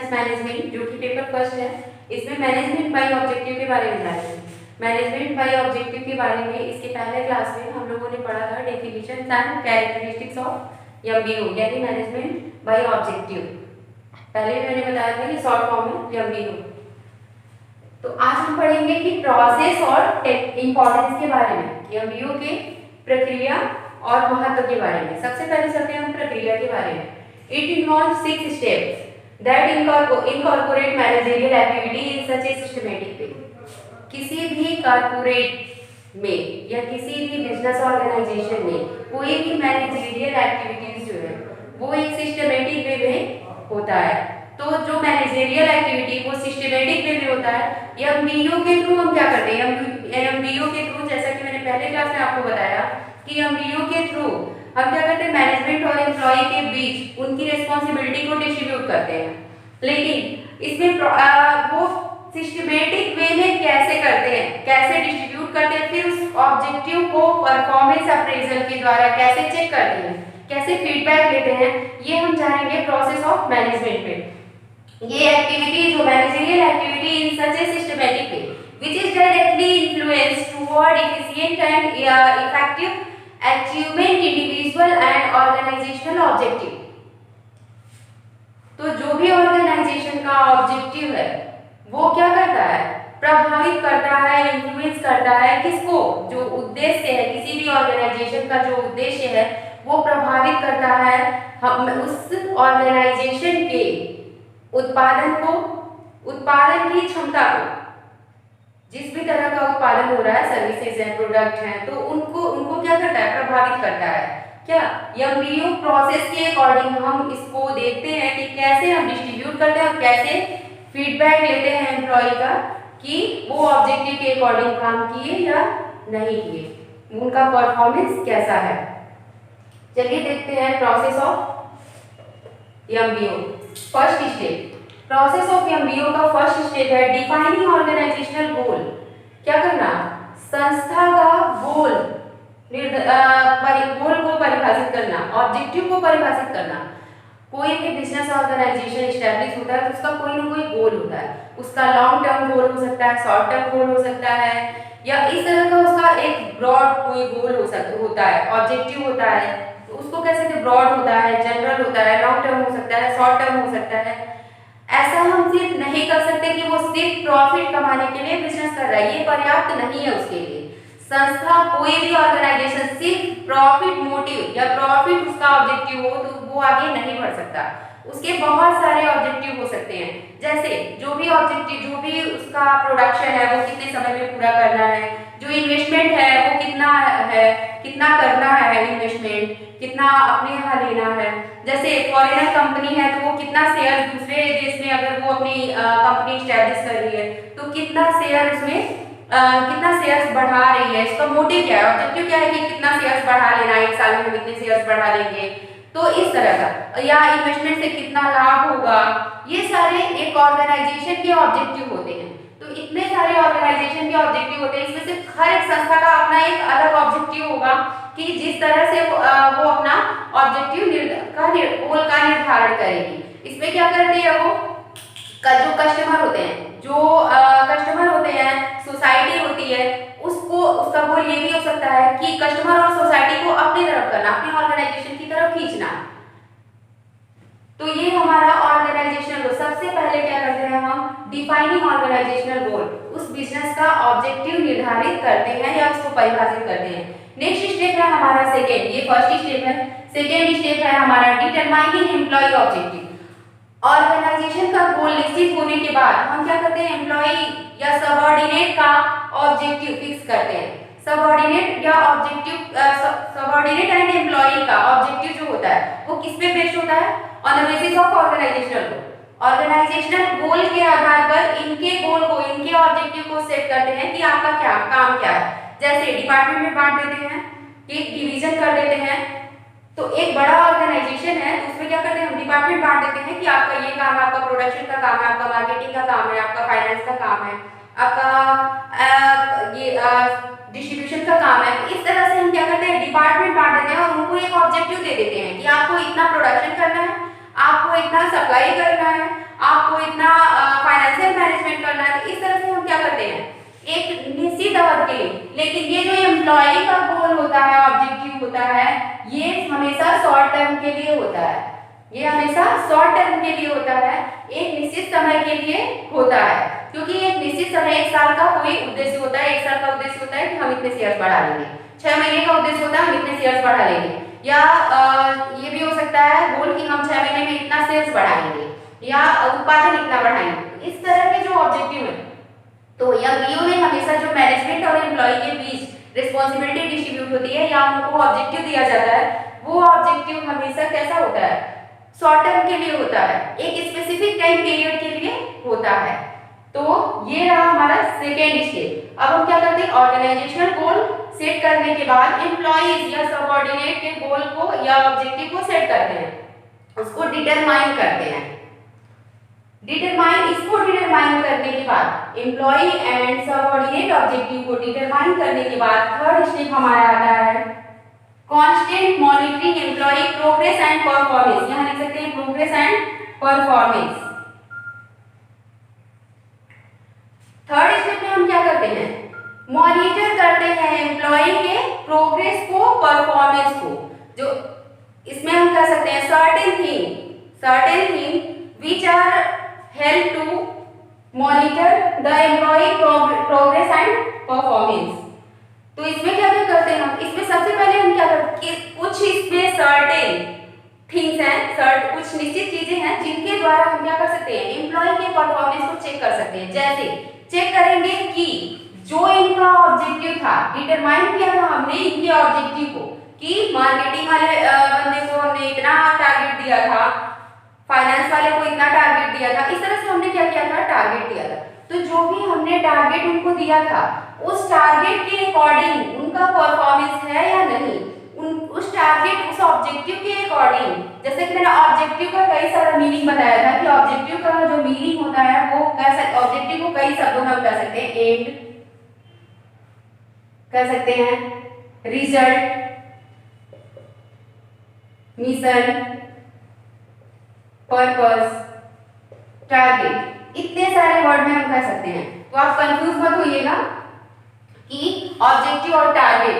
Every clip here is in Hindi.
बिजनेस मैनेजमेंट, जो कि पेपर फर्स्ट है। इसमें मैनेजमेंट बाय ऑब्जेक्टिव के बारे में जानेंगे। मैनेजमेंट बाय ऑब्जेक्टिव के बारे में इसके पहले क्लास में हम लोगों ने पढ़ा था definition and characteristics of MBO, यानी मैनेजमेंट बाय ऑब्जेक्टिव। पहले मैंने बताया था कि शॉर्ट फॉर्म में एमबीओ। तो आज हम पढ़ेंगे कि प्रोसेस और इंपॉर्टेंस के बारे में, एमबीओ के प्रक्रिया और महत्व के बारे में। सबसे पहले चलते हैं हम प्रक्रिया के बारे में। It involves 6 steps that incorporate managerial activity in such A systematic way. किसी भी कॉर्पोरेट में या किसी भी बिजनेस ऑर्गेनाइजेशन में कोई भी मैनेजरियल एक्टिविटीज जो है वो एक सिस्टमैटिक वे में होता है। तो जो मैनेजरियल एक्टिविटी वो सिस्टमैटिक वे में होता है। एमबीओ के थ्रू हम क्या करते हैं? एमबीओ के थ्रू, जैसा कि मैंने पहले क्लास में आपको बताया कि एमबीओ के थ्रू हम क्या करते हैं? मैनेजमेंट और एम्प्लॉय के बीच उनकी रिस्पॉन्सिबिलिटी को डिस्ट्रीब्यूट करते हैं। लेकिन इसमें वो सिस्टमैटिक वे में कैसे करते हैं, कैसे डिस्ट्रीब्यूट करते हैं, फिर उस ऑब्जेक्टिव को परफॉर्मेंस अप्रेजल के द्वारा कैसे चेक करते हैं, कैसे फीडबैक लेते हैं, ये हम जानेंगे प्रोसेस ऑफ मैनेजमेंट में। ये एक्टिविटी जो managerial activity in such A systematic way which is directly influenced toward efficient and effective achievement individual and organizational objective। तो जो भी ऑर्गेनाइजेशन का ऑब्जेक्टिव है वो क्या करता है? प्रभावित करता है, इन्फ्लुएंस करता है किसको? जो उद्देश्य है, किसी भी ऑर्गेनाइजेशन का जो उद्देश्य है वो प्रभावित करता है हम उस ऑर्गेनाइजेशन के उत्पादन को, उत्पादन की क्षमता को। जिस भी तरह का उत्पादन हो रहा है, सर्विसेज है, प्रोडक्ट हैं, तो उनको क्या करता है? प्रभावित करता है। क्या एमबीओ प्रोसेस के अकॉर्डिंग हम इसको देखते हैं कि कैसे हम डिस्ट्रीब्यूट करते हैं और कैसे फीडबैक लेते हैं एम्प्लॉय का कि वो ऑब्जेक्टिव के अकॉर्डिंग काम किए या नहीं किए, उनका परफॉर्मेंस कैसा है। चलिए देखते हैं process of MBO. First step, process of MBO का फर्स्ट स्टेप है डिफाइनिंग ऑर्गेनाइजेशनल गोल। क्या करना? संस्था का गोल को परिभाषित करना, ऑब्जेक्टिव को परिभाषित करना। कोई भी बिजनेस ऑर्गेनाइजेशन एस्टैब्लिश होता है तो उसका कोई ना कोई गोल होता है। उसका लॉन्ग टर्म गोल हो सकता है, शॉर्ट टर्म गोल हो सकता है, या इस तरह का उसका एक ब्रॉड कोई गोल होता है, ऑब्जेक्टिव होता है। तो उसको कैसे? ब्रॉड होता है, जनरल होता है, लॉन्ग टर्म हो सकता है, शॉर्ट टर्म हो सकता है। ऐसा हम सिर्फ नहीं कर सकते कि वो सिर्फ प्रॉफिट कमाने के लिए बिजनेस कर रहा है, ये पर्याप्त नहीं है उसके लिए। संस्था, कोई भी ऑर्गेनाइजेशन सिर्फ प्रॉफिट मोटिव या प्रॉफिट उसका ऑब्जेक्टिव हो तो वो आगे नहीं बढ़ सकता। उसके बहुत सारे ऑब्जेक्टिव हो सकते हैं, जैसे जो भी ऑब्जेक्टिव, जो भी उसका प्रोडक्शन है वो कितने समय में पूरा करना है, जो इन्वेस्टमेंट है वो कितना है, कितना करना है इन्वेस्टमेंट, कितना अपने यहाँ लेना है। जैसे फॉरेनर कंपनी है तो वो कितना शेयर दूसरे देश में, अगर वो अपनी कंपनी स्टैब्लिश कर रही है तो कितना शेयर उसमें कितना शेयर्स बढ़ा रही है, इसका मोटिव क्या है, ऑब्जेक्टिव क्या है कि कितना शेयर्स बढ़ा लेना है, एक साल में कितने शेयर्स बढ़ा लेंगे, तो इस तरह का, या इन्वेस्टमेंट से कितना लाभ होगा। ये सारे एक ऑर्गेनाइजेशन के ऑब्जेक्टिव होते हैं। तो इतने सारे ऑर्गेनाइजेशन के ऑब्जेक्टिव होते हैं, इसमें से हर एक संस्था का अपना एक अलग ऑब्जेक्टिव होगा कि जिस तरह से वो अपना ऑब्जेक्टिव गोल का निर्धारण करेगी। इसमें क्या करती है वो? जो कस्टमर होते हैं, जो कस्टमर होते हैं, सोसाइटी होती है, उसको उसका गोल ये भी हो सकता है कि कस्टमर और सोसाइटी को अपनी तरफ करना, अपने ऑर्गेनाइजेशन की तरफ खींचना। तो ये हमारा ऑर्गेनाइजेशनल गोल। सबसे पहले क्या करते हैं हम? डिफाइनिंग ऑर्गेनाइजेशनल गोल, उस बिजनेस का ऑब्जेक्टिव निर्धारित करते हैं या उसको परिभाषित करते हैं। नेक्स्ट स्टेप है हमारा सेकेंड, ये फर्स्ट स्टेप है। सेकेंड स्टेप है हमारा डिटरमाइनिंग एम्प्लॉय ऑब्जेक्टिव। ऑर्गेनाइजेशन का गोल निश्चित होने के बाद हम क्या करते हैं? एम्प्लॉय या सबऑर्डिनेट का ऑब्जेक्टिव फिक्स करते हैं। सबऑर्डिनेट या ऑब्जेक्टिव, सबऑर्डिनेट एंड एम्प्लॉय का ऑब्जेक्टिव जो होता है वो किस पे बेस्ड होता है? On the basis of organisational goal. Organisational goal के आधार पर इनके गोल को, इनके ऑब्जेक्टिव को सेट करते हैं कि आपका क्या काम क्या है। जैसे डिपार्टमेंट में बांट देते हैं, एक डिवीजन कर देते हैं। तो एक बड़ा ऑर्गेनाइजेशन है तो उसमें क्या करते हैं? हम डिपार्टमेंट बांट देते हैं कि आपका ये काम है, आपका प्रोडक्शन का काम है, आपका मार्केटिंग का काम है, आपका फाइनेंस का काम है, आपका ये डिस्ट्रीब्यूशन का काम है। इस तरह से हम क्या करते हैं? डिपार्टमेंट बांट देते हैं और उनको एक ऑब्जेक्टिव दे देते हैं कि आपको इतना प्रोडक्शन करना है, आपको इतना सप्लाई करना है, आपको इतना फाइनेंशियल मैनेजमेंट करना है। इस तरह से हम क्या करते हैं एक निश्चित अवधि के लिए। लेकिन ये जो एम्प्लॉय का गोल होता है, ऑब्जेक्टिव होता है, ये हमेशा शॉर्ट टर्म के लिए होता है। ये हमेशा शॉर्ट टर्म के लिए होता है, एक निश्चित समय के लिए होता है। क्योंकि एक निश्चित समय, एक साल का कोई उद्देश्य होता है, एक साल का उद्देश्य होता है कि हम इतने शेयर बढ़ा लेंगे, 6 महीने का उद्देश्य होता है हम इतने शेयर बढ़ा लेंगे, या ये भी हो सकता है गोल कि हम 6 महीने में इतना शेयर बढ़ाएंगे या उत्पादन इतना बढ़ाएंगे। इस तरह के जो ऑब्जेक्टिव है, तो एमबीओ में हमेशा जो मैनेजमेंट और एम्प्लॉय के बीच रिस्पांसिबिलिटी डिस्ट्रीब्यूट होती है या उनको ऑब्जेक्टिव दिया जाता है, वो ऑब्जेक्टिव हमेशा कैसा होता है शॉर्ट टर्म के लिए होता है, एक स्पेसिफिक टाइम पीरियड के लिए होता है। तो ये रहा हमारा सेकेंड स्टेप। अब हम क्या करते हैं ऑर्गेनाइजेशनल गोल सेट करने के बाद एम्प्लॉइज या सबऑर्डिनेट के गोल को या ऑब्जेक्टिव को सेट करते हैं, उसको डिटरमाइन करते हैं। इसको डिटरमाइन करने के बाद एम्प्लॉय एंड सबऑर्डिनेट ऑब्जेक्टिव को डिटरमाइन करने के बाद थर्ड स्टेप हमारा आता है constant monitoring employ progress and performance. यहां लिख सकते हैं progress and performance. Third step में हम क्या करते हैं मॉनिटर करते हैं एम्प्लॉय के प्रोग्रेस को, परफॉर्मेंस को। जो इसमें हम कह सकते हैं certain thing which are help to monitor the employee progress and performance। तो इसमें क्या क्या करते हैं हम, इसमें सबसे पहले हम क्या करते हैं कुछ इसमें सर्टेन थिंग्स हैं, कुछ निश्चित चीजें हैं जिनके द्वारा हम क्या कर सकते हैं एम्प्लॉय के परफॉर्मेंस को चेक कर सकते हैं। जैसे चेक करेंगे कि जो इनका ऑब्जेक्टिव था, डिटरमाइन किया था हमने इनके ऑब्जेक्टिव को कि मार्केटिंग वाले बंदे को हमने इतना टारगेट दिया था, फाइनेंस वाले को इतना टारगेट दिया था, इस तरह से हमने क्या किया था टारगेट दिया था। तो जो भी हमने टारगेट उनको दिया था उस टारगेट के अकॉर्डिंग उनका परफॉर्मेंस है या नहीं, उस टारगेट उस ऑब्जेक्टिव के अकॉर्डिंग। जैसे कि मैंने ऑब्जेक्टिव का कई सारा मीनिंग बताया था कि ऑब्जेक्टिव का जो मीनिंग होता है वो कह सकते, ऑब्जेक्टिव को कई शब्दों में हम कह सकते हैं एंड, कह सकते हैं रिजल्ट, मिशन, पर्पस, टारगेट, इतने सारे वर्ड में हम कह सकते हैं। तो आप कंफ्यूज मत होइएगा कि ऑब्जेक्टिव और टारगेट।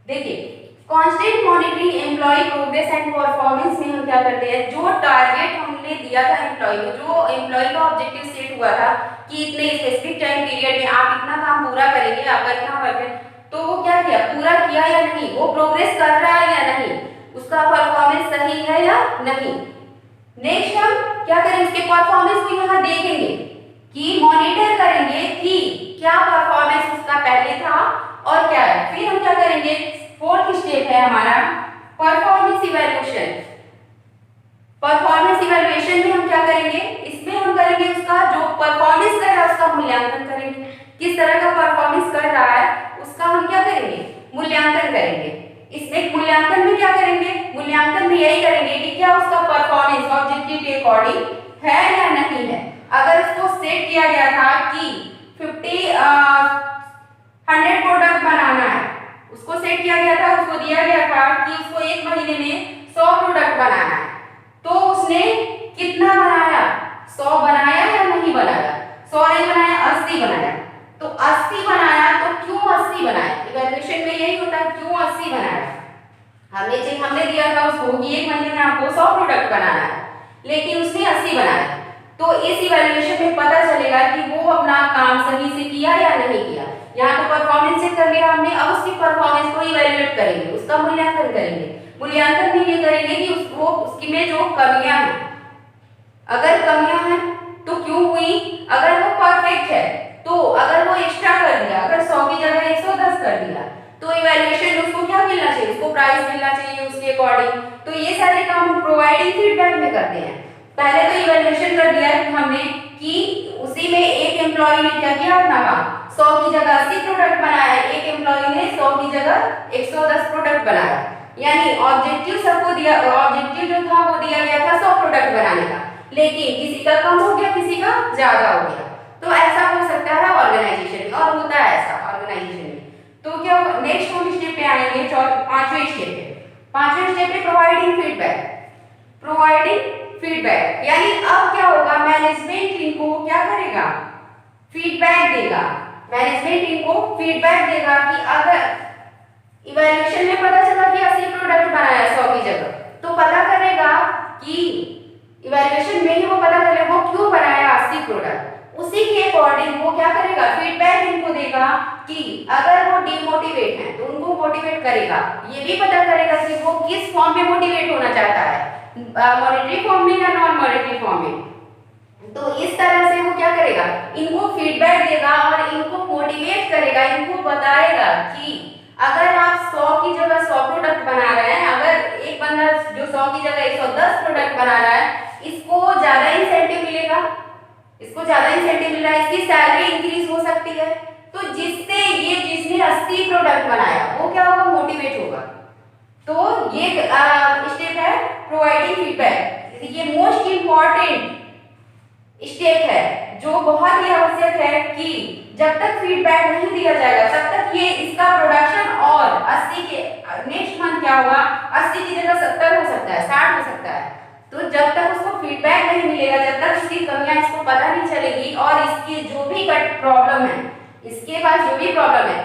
देखिए constant monitoring employ progress and performance में हम क्या करते हैं जो टारगेट हमने दिया था एम्प्लॉय को, जो एम्प्लॉय का ऑब्जेक्टिव सेट हुआ था कि इतने स्पेसिफिक टाइम पीरियड में आप इतना काम पूरा करेंगे, आपका इतना वर्क है, तो वो क्या किया पूरा किया या नहीं, वो प्रोग्रेस कर रहा है या नहीं, उसका परफॉर्मेंस सही है या नहीं। नेक्स्ट हम क्या करेंगे उसके परफॉर्मेंस को यहाँ देखेंगे कि मॉनिटर करेंगे कि क्या परफॉर्मेंस उसका पहले था और क्या है। फिर हम क्या करेंगे फोर्थ स्टेप है हमारा परफॉर्मेंस इवैल्यूएशन। परफॉर्मेंस इवैल्यूएशन में हम क्या करेंगे, इसमें हम करेंगे उसका जो परफॉर्मेंस कर रहा है उसका मूल्यांकन करेंगे, किस तरह का परफॉर्मेंस कर रहा है उसका हम क्या करेंगे मूल्यांकन करेंगे। इसमें मूल्यांकन में क्या करेंगे, मूल्यांकन में यही करेंगे कि क्या उसका परफॉर्मेंस ऑब्जेक्टिव के अकॉर्डिंग है या नहीं है। अगर उसको सेट किया गया था कि 100 प्रोडक्ट बनाना है, उसको सेट किया गया था, उसको दिया गया था कि उसको एक महीने में 100 प्रोडक्ट बनाना है, तो उसने कितना बनाया 100 बनाया या नहीं बनाया, 100 नहीं बनाया 80 बनाया। तो 80 बनाया तो क्यों 80 बनाया, इवैल्यूएशन में यही होता है क्यों 80 बनाया। हमने दिया था उसको कि एक महीने में आपको 100 प्रोडक्ट बनाना है, लेकिन उसने 80 बनाया। तो इस इवैल्यूएशन में पता चलेगा कि वो अपना काम सही से किया या नहीं किया। यहाँ तो परफॉर्मेंस चेक कर लिया हमने, अब उसकी परफॉर्मेंस को इवैल्यूएट करेंगे, उसका मूल्यांकन करेंगे। मूल्यांकन में ये करेंगे कि उसकी में जो कमियां हैं, अगर कमियां हैं तो क्यों हुई, अगर वो परफेक्ट है तो अगर वो एक्स्ट्रा कर दिया, अगर 100 की जगह 110 कर दिया तो इवैल्यूएशन उसको क्या मिलना चाहिए, उसको प्राइस मिलना चाहिए उसके अकॉर्डिंग। तो ये सारे काम प्रोवाइडिंग फीडबैक में करते हैं। पहले तो इवैल्यूएशन कर दिया हमने कि उसी में एक एम्प्लॉय ने क्या किया अपना काम 100 की जगह 80 प्रोडक्ट बनाया, एक एम्प्लॉय ने 100 की जगह 110 प्रोडक्ट बनाया, यानी ऑब्जेक्टिव सबको दिया, ऑब्जेक्टिव जो था वो दिया गया था 100 प्रोडक्ट बनाने का, लेकिन किसी का कम हो गया किसी का ज्यादा हो गया। तो ऐसा हो सकता है ऑर्गेनाइजेशन में और होता है ऐसा ऑर्गेनाइजेशन में। तो क्या नेक्स्ट हम स्टेप पे आएंगे, पांचवें स्टेप पे प्रोवाइडिंग फीडबैक। Providing feedback. यानी अब क्या होगा, मैनेजमेंट इनको क्या करेगा, फीडबैक देगा। मैनेजमेंट इनको फीडबैक देगा कि अगर इवैल्यूएशन में पता चला कि 80 प्रोडक्ट बनाया 100 की जगह, तो पता करेगा कि इवैल्यूएशन में ही वो पता करेगा वो क्यों बनाया 80 प्रोडक्ट। उसी के अकॉर्डिंग वो क्या करेगा, फीडबैक इनको देगा कि अगर वो डिमोटिवेट हैं तो उनको मोटिवेट करेगा। ये भी पता करेगा कि वो किस फॉर्म में मोटिवेट होना चाहता है, मॉनेटरी फॉर्म में या नॉन मॉनेटरी फॉर्म में। तो इस तरह से वो क्या करेगा, इनको फीडबैक देगा और इनको मोटिवेट करेगा, इनको बताएगा कि अगर आप 100 की जगह 100 प्रोडक्ट बना रहे हैं, अगर एक बंदा जो 100 की जगह 110 प्रोडक्ट बना रहा है, इसको ज्यादा इंसेंटिव मिलेगा, इसको ज्यादा इंसेंटिव मिल रहा है, इसकी सैलरी इंक्रीज हो सकती है। तो जिससे ये जिसने 80 प्रोडक्ट बनाया वो क्या होगा, मोटिवेट होगा। तो ये स्टेप है प्रोवाइडिंग फीडबैक। ये मोस्ट इंपॉर्टेंट स्टेप है जो बहुत ही आवश्यक है कि जब तक फीडबैक नहीं दिया जाएगा तब तक ये इसका प्रोडक्शन और 80 के नेक्स्ट मंथ क्या होगा, 80 की जगह 70 हो सकता है, 60 हो सकता है। तो जब तक उसको फीडबैक नहीं मिलेगा, जब तक इसकी कमियां इसको पता नहीं चलेगी और इसकी जो भी प्रॉब्लम है, इसके पास जो भी प्रॉब्लम है,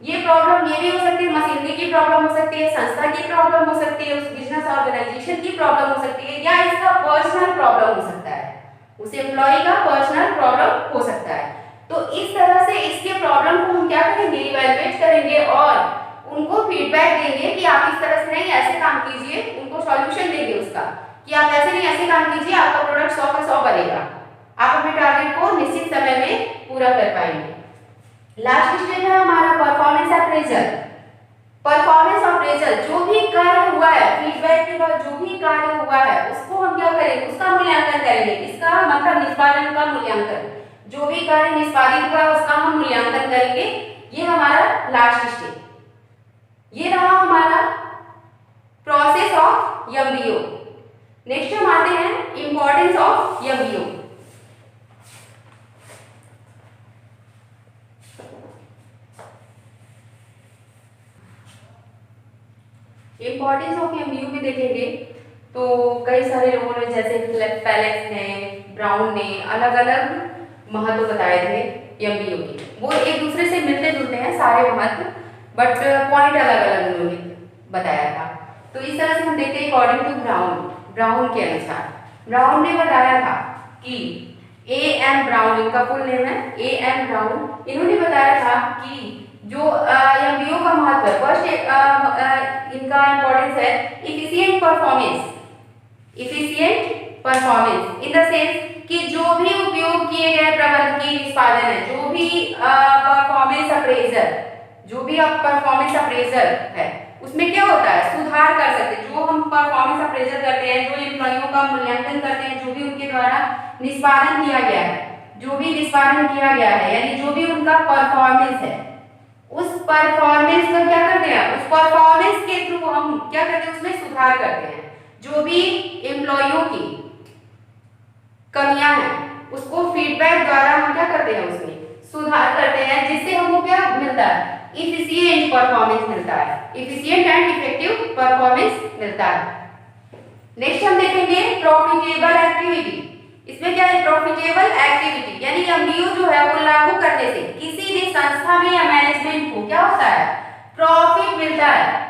ये प्रॉब्लम ये भी हो सकती है, मशीनरी की प्रॉब्लम हो सकती है, संस्था की प्रॉब्लम हो सकती है, उस बिजनेस ऑर्गेनाइजेशन की प्रॉब्लम हो सकती है, या इसका पर्सनल प्रॉब्लम हो सकता है, उस एम्प्लॉय का पर्सनल प्रॉब्लम हो सकता है। तो इस तरह से इसके प्रॉब्लम को हम क्या करेंगे, इवैल्यूएट करेंगे और उनको फीडबैक देंगे कि आप इस तरह से नहीं ऐसे काम कीजिए, उनको सॉल्यूशन देंगे उसका कि आप ऐसे नहीं ऐसे काम कीजिए, आपका प्रोडक्ट 100 का 100 बनेगा, आप अपने टारगेट को निश्चित समय में पूरा कर पाएंगे। लास्ट स्टेज है हमारा परफॉर्मेंस अप्रेजल। परफॉर्मेंस अप्रेजल, जो भी कार्य हुआ है, फीडबैक के बाद जो भी कार्य हुआ है उसको हम क्या करेंगे, उसका मूल्यांकन करेंगे। इसका मतलब निष्पादन का मूल्यांकन, जो भी कार्य निष्पादित हुआ उसका हम मूल्यांकन करेंगे। ये हमारा लास्ट स्टेज। ये रहा हमारा प्रोसेस ऑफ एमबीओ। नेक्स्ट हम आते हैं importance of MBO. Importance of MBO में देखेंगे तो कई सारे लोगों ने, जैसे पैलेस ने, ब्राउन ने अलग अलग महत्व बताए थे एमबीओ के। वो एक दूसरे से मिलते जुलते हैं सारे महत्व, बट पॉइंट अलग अलग उन्होंने बताया था। तो इस तरह से हम देखते हैं अकॉर्डिंग टू ब्राउन के अनुसार, ब्राउन ने बताया था कि A.M. ब्राउन, इनका फुल नेम है A.M. ब्राउन, इन्होंने बताया था कि जो एमबीओ का महत्व है, फर्स्ट इनका इंपॉर्टेंस है efficient performance. Efficient performance in the sense कि जो भी उपयोग किए गए प्रबंधकीय निष्पादन है, जो भी परफॉर्मेंस अप्रेजल, जो भी परफॉर्मेंस अप्रेजल है, उसमें क्या होता है, सुधार कर सकते हैं। जो हम परफॉर्मेंस अप्रेजल करते हैं, जो एम्प्लॉइयों का मूल्यांकन करते हैं, जो भी उनके द्वारा निष्पादन किया गया है, जो भी निष्पादन किया गया है, यानी जो भी उनका परफॉर्मेंस है, उस परफॉर्मेंस को क्या करते हैं, उस परफॉर्मेंस के थ्रू हम क्या करते हैं, उसमें सुधार करते हैं। जो भी एम्प्लॉइयों की कमियां हैं उसको फीडबैक द्वारा हम क्या करते हैं, उसमें सुधार करते हैं, जिससे हमको क्या मिलता है, इफिशिएंट परफॉर्मेंस मिलता है, इफिशिएंट एंड इफेक्टिव परफॉर्मेंस मिलता है। नेक्स्ट हम देखेंगे प्रॉफिटेबल एक्टिविटी। इसमें क्या है, प्रॉफिटेबल एक्टिविटी, यानी एमबीओ जो है वो लागू करने से किसी भी संस्था में या मैनेजमेंट को क्या होता है, प्रॉफिट मिलता है।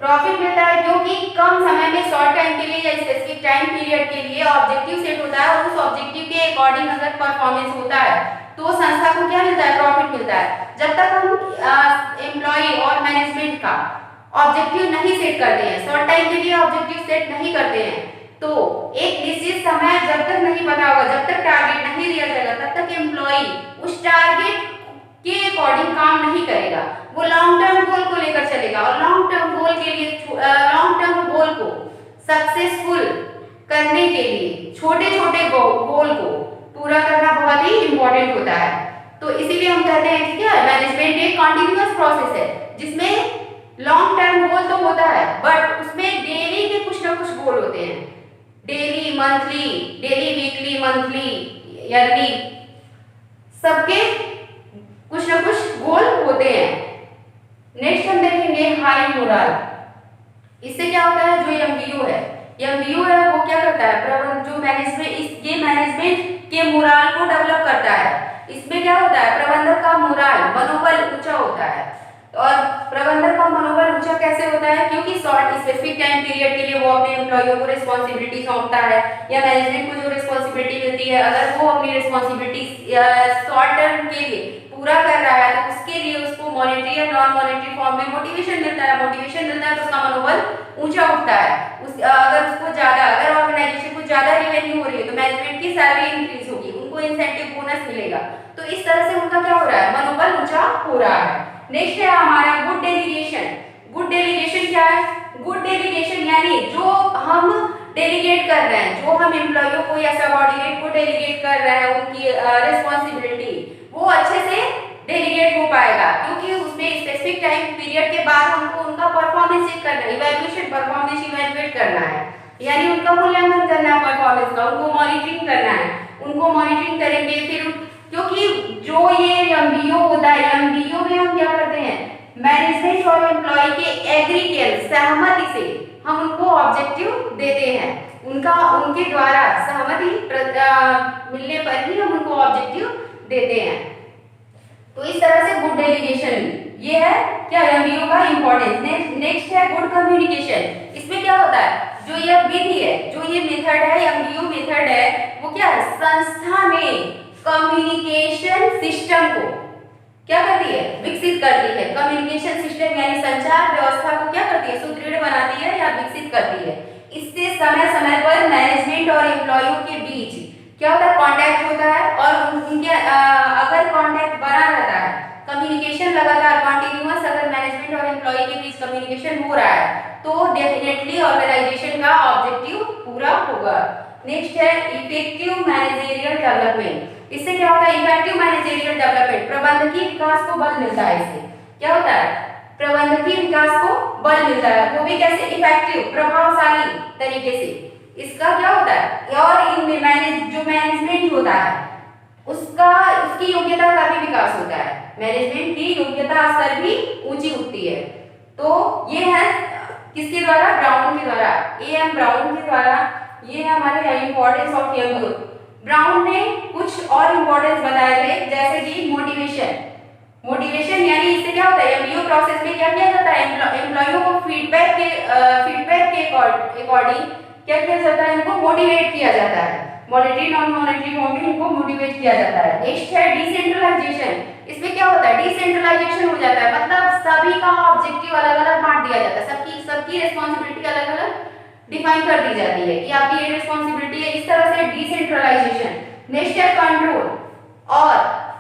प्रॉफिट मिलता है क्योंकि कम समय में शॉर्ट टाइम के लिए या स्पेसिफिक टाइम पीरियड के लिए ऑब्जेक्टिव सेट होता है, और उस ऑब्जेक्टिव के अकॉर्डिंग अगर परफॉर्मेंस होता है तो संस्था को क्या मिलता है, प्रॉफिट मिलता है। जब तक हम एम्प्लॉय और मैनेजमेंट का ऑब्जेक्टिव नहीं सेट करते हैं, शॉर्ट टाइम के लिए ऑब्जेक्टिव सेट नहीं करते हैं, तो एक निश्चित समय जब तक नहीं पता होगा, जब तक टारगेट नहीं दिया जाएगा, तब तक एम्प्लॉय उस टारगेट के अकॉर्डिंग काम नहीं करेगा। वो लॉन्ग टर्म गोल को लेकर चलेगा, और लॉन्ग टर्म गोल के लिए, लॉन्ग टर्म गोल को सक्सेसफुल करने के लिए छोटे छोटे गोल को पूरा करना बहुत ही इंपॉर्टेंट होता है। तो इसीलिए हम कहते हैं कि क्या, मैनेजमेंट एक कंटिन्यूअस प्रोसेस है, जिसमें लॉन्ग टर्म गोल तो होता है, बट उसमें डेली के कुछ ना कुछ गोल होते हैं, daily monthly, daily weekly, monthly, yearly, सबके कुछ ना कुछ गोल होते हैं। नेक्स्ट हम देखेंगे हाई मोरल। इससे क्या होता है, जो एमबीओ है एमबीओ है वो क्या करता है, प्रबंध जो मैनेजमेंट, ये मैनेजमेंट के मोराल को डेवलप करता है। इसमें क्या होता है, प्रबंधक का मोराल, मनोबल ऊंचा होता है। और प्रबंधक का मनोबल ऊंचा कैसे होता है, क्योंकि शॉर्ट स्पेसिफिक टाइम पीरियड के लिए वो अपने एम्प्लॉइयों को रिस्पॉन्सिबिलिटी सौंपता है, या मैनेजमेंट को जो रिस्पॉन्सिबिलिटी मिलती है, अगर वो अपनी रिस्पॉन्सिबिलिटी शॉर्ट टर्म के लिए पूरा कर रहा है तो उसके लिए उसको मॉनेटरी या नॉन मॉनेटरी फॉर्म में मोटिवेशन मिलता है। मोटिवेशन मिलता है तो उसका मनोबल ऊंचा उठता है। अगर उसको ज्यादा, अगर ऑर्गेनाइजेशन को ज्यादा रेवेन्यू हो रही है तो मैनेजमेंट की सैलरी इंक्रीज होगी, उनको इंसेंटिव बोनस मिलेगा। तो इस तरह से उनका क्या हो रहा है, मनोबल ऊंचा हो रहा है। नेक्स्ट है हमारा गुड डेलीगेशन। गुड डेलीगेशन क्या है, गुड डेलीगेशन यानी जो हम डेलीगेट कर रहे हैं, जो हम एम्प्लॉइयों को या सबऑर्डिनेट को डेलीगेट कर रहे हैं उनकी रिस्पॉन्सिबिलिटी, वो अच्छे से डेलीगेट हो पाएगा, क्योंकि उसमें स्पेसिफिक टाइम पीरियड के बाद हमको उनका परफॉर्मेंस चेक करना है, इवैल्यूएशन, परफॉर्मेंस इवैल्यूएट करना है, यानी उनका मूल्यांकन करना है परफॉर्मेंस का, उनको मॉनिटरिंग करना है। उनको मॉनिटरिंग करेंगे फिर, क्योंकि जो ये एमबीओ होता है, एमबीओ में हम क्या करते हैं, मैनेजमेंट और एम्प्लॉय के एग्रीगेट सहमति से हम उनको ऑब्जेक्टिव देते हैं, उनके द्वारा सहमति मिलने पर ही हम उनको ऑब्जेक्टिव देते हैं। तो इस तरह से गुड डेलीगेशन, ये है क्या एमबीओ का इंपॉर्टेंस। नेक्स्ट है गुड कम्युनिकेशन। इसमें क्या होता है, जो ये विधि है, जो ये मेथड है, एमबीओ मेथड है, वो क्या है, संस्था में कम्युनिकेशन सिस्टम को क्या करती है, विकसित करती है। कम्युनिकेशन सिस्टम यानी संचार व्यवस्था को क्या करती है, सुदृढ़ बनाती है या विकसित करती है। इससे समय समय पर मैनेजमेंट और एम्प्लॉइयों के बीच क्या होता है, कांटेक्ट होता है, और उनके अगर कांटेक्ट बना रहता है, कम्युनिकेशन लगातार कंटिन्यूअस, अगर मैनेजमेंट और एम्प्लॉय के बीच कम्युनिकेशन हो रहा है तो डेफिनेटली ऑर्गेनाइजेशन का ऑब्जेक्टिव पूरा होगा। नेक्स्ट है इफेक्टिव मैनेजरियल डेवलपमेंट। इससे क्या होता है, इफेक्टिव मैनेजरियल डेवलपमेंट, प्रबंधकीय विकास को बल मिलता है। इससे क्या होता है, प्रबंधकीय विकास को बल मिलता है, वो भी कैसे, इफेक्टिव, प्रभावशाली तरीके से। इसका क्या होता है, और इन जो मैनेजमेंट होता है उसकी योग्यता का भी विकास होता है, मैनेजमेंट की योग्यता स्तर भी ऊंची उठती है। तो ये है किसके द्वारा, ब्राउन के द्वारा, एएम ब्राउन के द्वारा। ये है हमारे इंपॉर्टेंस ऑफ एमबीओ। ब्राउन ने कुछ और इंपॉर्टेंस बताए थे, जैसे कि मोटिवेशन। मोटिवेशन यानी इससे क्या होता है, एमबीओ प्रोसेस में क्या किया जाता है, एम्प्लॉइयों को फीडबैक के अकॉर्डिंग क्या किया जाता है, इनको मोटिवेट किया जाता है, मॉनेटरी नॉन मॉनेटरी फॉर्म में इनको मोटिवेट किया जाता है। नेक्स्ट है डिसेंट्रलाइजेशन। इसमें क्या होता है, डिसेंट्रलाइजेशन हो जाता है, मतलब सभी का ऑब्जेक्टिव अलग अलग बांट दिया जाता है, सबकी रिस्पॉन्सिबिलिटी अलग अलग डिफाइन कर दी जाती है कि आपकी ये रिस्पॉन्सिबिलिटी है, इस तरह से डिसेंट्रलाइजेशन। नेक्स्ट है कंट्रोल। और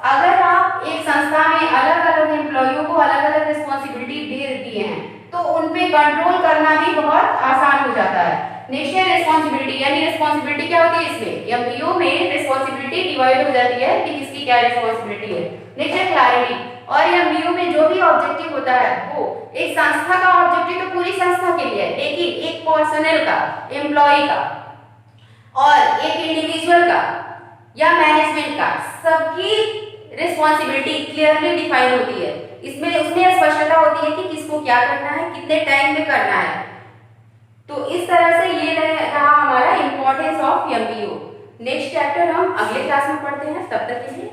अगर आप एक संस्था में अलग अलग एम्प्लॉइयों को अलग अलग रिस्पॉन्सिबिलिटी दे दिए हैं तो उन पे कंट्रोल करना भी बहुत आसान हो जाता है। नेक्स्ट है रिस्पॉन्सिबिलिटी, यानी रिस्पॉन्सिबिलिटी क्या होती है, इसमें एमबीओ में रिस्पॉन्सिबिलिटी डिवाइड हो जाती है कि किसकी क्या रिस्पॉन्सिबिलिटी है। नेक्स्ट है क्लैरिटी, और एमबीओ में जो भी ऑब्जेक्टिव होता है वो एक संस्था का ऑब्जेक्टिव तो पूरी संस्था के लिए है, लेकिन एक पर्सनल का, एम्प्लॉय का और एक इंडिविजुअल का या मैनेजमेंट का, सबकी रिस्पॉन्सिबिलिटी क्लियरली डिफाइन होती है। इसमें उसमें स्पष्टता होती है कि किसको क्या करना है, कितने टाइम में करना है। तो इस तरह से ये रहा हमारा importance of MBO. Next chapter हम अगले क्लास में पढ़ते हैं, तब तक के लिए